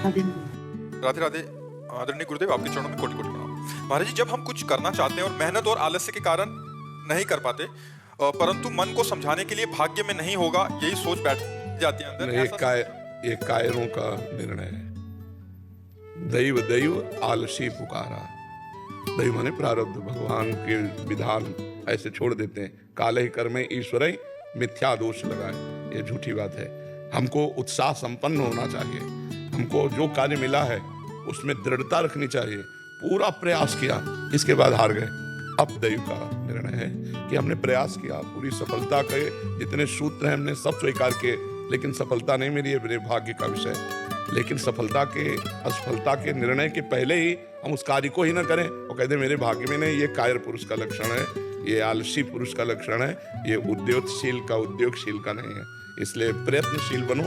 राधे राधे राधे। आदरणीय गुरुदेव, आपके चरणों में कोटि कोटि प्रणाम। महाराज जी, जब हम कुछ करना चाहते हैं और मेहनत और आलस्य के कारण नहीं कर पाते, परंतु मन को समझाने के लिए भाग्य में नहीं होगा, यही सोच बैठ जाती है अंदर। ये कायरों का निर्णय है। दैव दैव आलसी पुकारा। दैव माने प्रारब्ध, भगवान के विधान ऐसे छोड़ देते हैं। काले ही कर्मे ईश्वर मिथ्या दोष लगाए, ये झूठी बात है। हमको उत्साह संपन्न होना चाहिए। हमको जो कार्य मिला है उसमें दृढ़ता रखनी चाहिए। पूरा प्रयास किया, इसके बाद हार गए। अब दैव का निर्णय है कि हमने प्रयास किया, पूरी सफलता के जितने सूत्र हैं हमने सब स्वीकार किए, लेकिन सफलता नहीं मिली है, मेरे भाग्य का विषय। लेकिन सफलता के असफलता के निर्णय के पहले ही हम उस कार्य को ही ना करें और कहते मेरे भाग्य में नहीं। ये कायर पुरुष का लक्षण है, ये आलसी पुरुष का लक्षण है, ये उद्योगशील का नहीं है। इसलिए प्रयत्नशील बनो।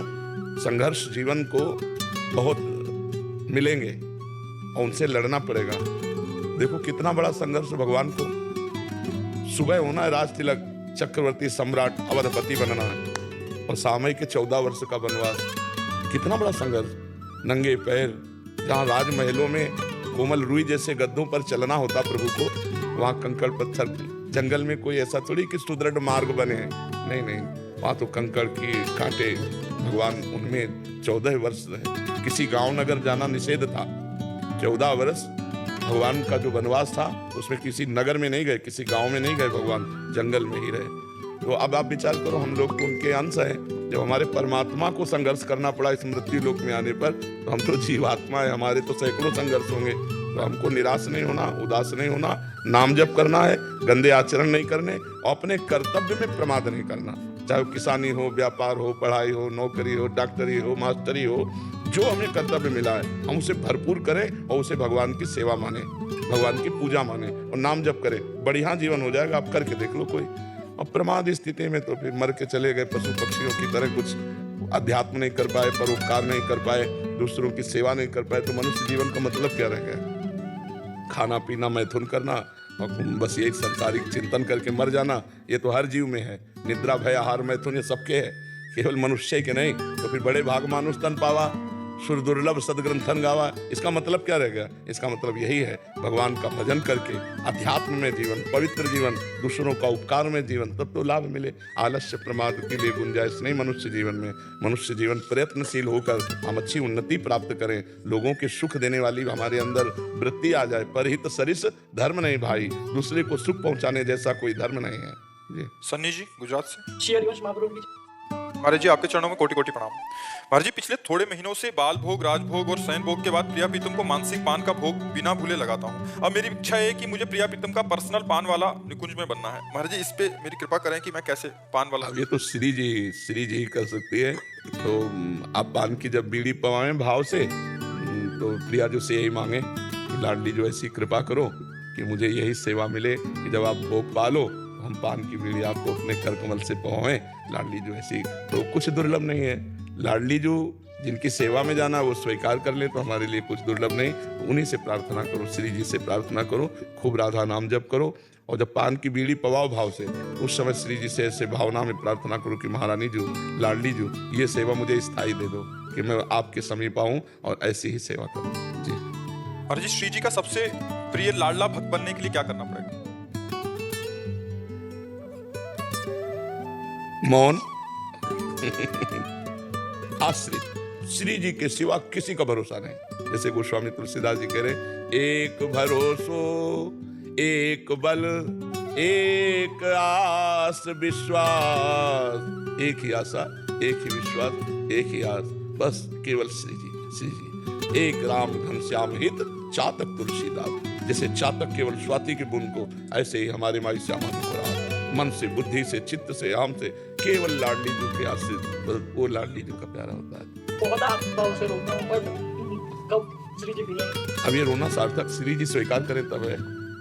संघर्ष जीवन को बहुत मिलेंगे और उनसे लड़ना पड़ेगा। देखो कितना बड़ा संघर्ष भगवान को। सुबह होना है राज तिलक, चक्रवर्ती सम्राट अवधपति बनना है, और सामयिक के 14 वर्ष का वनवास। कितना बड़ा संघर्ष। नंगे पैर जहाँ राजमहलों में कोमल रुई जैसे गद्दों पर चलना होता प्रभु को, वहाँ कंकड़ पत्थर। जंगल में कोई ऐसा थोड़ी कि सुदृढ़ मार्ग बने हैं, नहीं नहीं, वहाँ तो कंकड़ की कांटे। भगवान उनमें 14 वर्ष रहे। किसी गांव नगर जाना निषेध था। 14 वर्ष भगवान का जो वनवास था उसमें किसी नगर में नहीं गए, किसी गांव में नहीं गए, भगवान जंगल में ही रहे। तो अब आप विचार करो, हम लोग तो उनके अंश हैं। जब हमारे परमात्मा को संघर्ष करना पड़ा इस मृत्यु लोक में आने पर, तो हम तो जीवात्मा है, हमारे तो सैकड़ों संघर्ष होंगे। तो हमको निराश नहीं होना, उदास नहीं होना, नाम जप करना है, गंदे आचरण नहीं करने और अपने कर्तव्य में प्रमाद नहीं करना। चाहे वो किसानी हो, व्यापार हो, पढ़ाई हो, नौकरी हो, डॉक्टरी हो, मास्टरी हो, जो हमें कर्तव्य मिला है हम उसे भरपूर करें और उसे भगवान की सेवा माने, भगवान की पूजा माने और नाम जप करें। बढ़िया जीवन हो जाएगा। आप करके देख लो कोई। और प्रमाद स्थिति में तो फिर मर के चले गए पशु पक्षियों की तरह, कुछ अध्यात्म नहीं कर पाए, परोपकार नहीं कर पाए, दूसरों की सेवा नहीं कर पाए, तो मनुष्य जीवन का मतलब क्या रह गया? खाना पीना, मैथुन करना और बस यही संसारिक चिंतन करके मर जाना। ये तो हर जीव में है। निद्रा, भय, आहार, मैथुन ये सबके है, केवल मनुष्य के नहीं। तो फिर बड़े भाग मानुष तन पावा, सुर दुर्लभ सदग्रंथन गावा। इसका मतलब क्या रह गया? इसका मतलब यही है, भगवान का भजन करके अध्यात्म में जीवन, पवित्र जीवन, दूसरों का उपकार में जीवन, तब तो लाभ मिले। आलस्य प्रमाद के लिए गुंजाइश नहीं मनुष्य जीवन में। मनुष्य जीवन प्रयत्नशील होकर हम अच्छी उन्नति प्राप्त करें, लोगों के सुख देने वाली हमारे अंदर वृत्ति आ जाए। परहित सरिस धर्म नहीं भाई, दूसरे को सुख पहुंचाने जैसा कोई धर्म नहीं है। जी सन्नी जी गुजरात से। श्री हरिवंश महाप्रभु की। महाराज जी, आपके चरणों में कोटि कोटि प्रणाम। महाराज जी, पिछले थोड़े महीनों से बाल भोग, राजभोग और शयन भोग के बाद प्रिया प्रीतम को मानसिक पान का भोग बिना भूले लगाता हूँ। अब मेरी इच्छा है कि मुझे प्रिया प्रीतम का पर्सनल पान वाला निकुंज में बनना है। महाराज जी, इस पे मेरी कृपा करें कि मैं कैसे पान वाला। अब ये तो श्री जी ही कर सकती है। तो आप पान की जब बीड़ी पवाएं भाव से, तो प्रिया जो से यही मांगे कि लाडली जो ऐसी कृपा करो कि मुझे यही सेवा मिले कि जब आप भोग पालो हम पान की बीड़ी आपको अपने कर कमल से पवाएं। लाडली जो ऐसी, तो कुछ दुर्लभ नहीं है। लाडली जो जिनकी सेवा में जाना वो स्वीकार कर ले तो हमारे लिए कुछ दुर्लभ नहीं। उन्हीं से प्रार्थना करो, श्री जी से प्रार्थना करो, खूब राधा नाम जप करो। और जब पान की बीड़ी पवाओ भाव से, उस समय श्री जी से ऐसे भावना में प्रार्थना करो कि महारानी जी, लाडली जी, ये सेवा मुझे स्थायी दे दो कि मैं आपके समीप आऊं और ऐसी ही सेवा करूं। जी महाराज जी, श्री जी का सबसे प्रिय लाडला भक्त बनने के लिए क्या करना पड़ेगा? मौन, आश्रित। श्री जी के सिवा किसी का भरोसा नहीं। जैसे गोस्वामी तुलसीदास जी कह रहे, एक भरोसो एक बल एक आस विश्वास। एक ही आशा, एक ही विश्वास, एक ही आस, बस केवल श्री जी। एक राम घनश्याम हित चातक तुलसीदास। जैसे चातक केवल स्वाति की बूंद को, ऐसे ही हमारे माई श्यामा को रहा। मन से, बुद्धि से, चित्त से, आम से, केवल लाडली जी के आश्रित, वो लाडली जी का प्यारा होता है। बहुत आत्माओं से रोता हूं, पर कब श्री जी मिलेंगे? अब ये रोना सार्थक श्री जी स्वीकार करें तब है।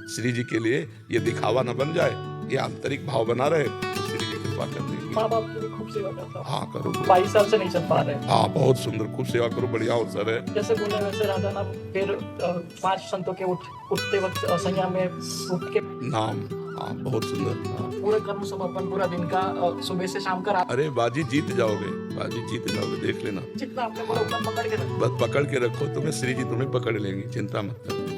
श्री जी के लिए ये दिखावा न बन जाए, ये आंतरिक भाव बना रहे, तो श्री जी कृपा कर देंगे। माँ बाप की भी खूब सेवा करता हूं। हाँ करो। 22 साल से नहीं चल पा रहे। हाँ बहुत सुंदर, खूब सेवा करो, बढ़िया अवसर है। जैसे बोले वैसे राधा नाम, फिर 5 संतों के उठते वक्त संज्ञा में उठ के नाम हाँ बहुत सुंदर। हाँ। पूरा कर्म समर्पण पूरा दिन का सुबह से शाम का रात अरे बाजी जीत जाओगे, बाजी जीत जाओगे, देख लेना। जितना आपने बोला उतना पकड़ के रखो। बस पकड़ के रखो, तुम्हें श्री जी तुम्हें पकड़ लेंगी, चिंता मत करो।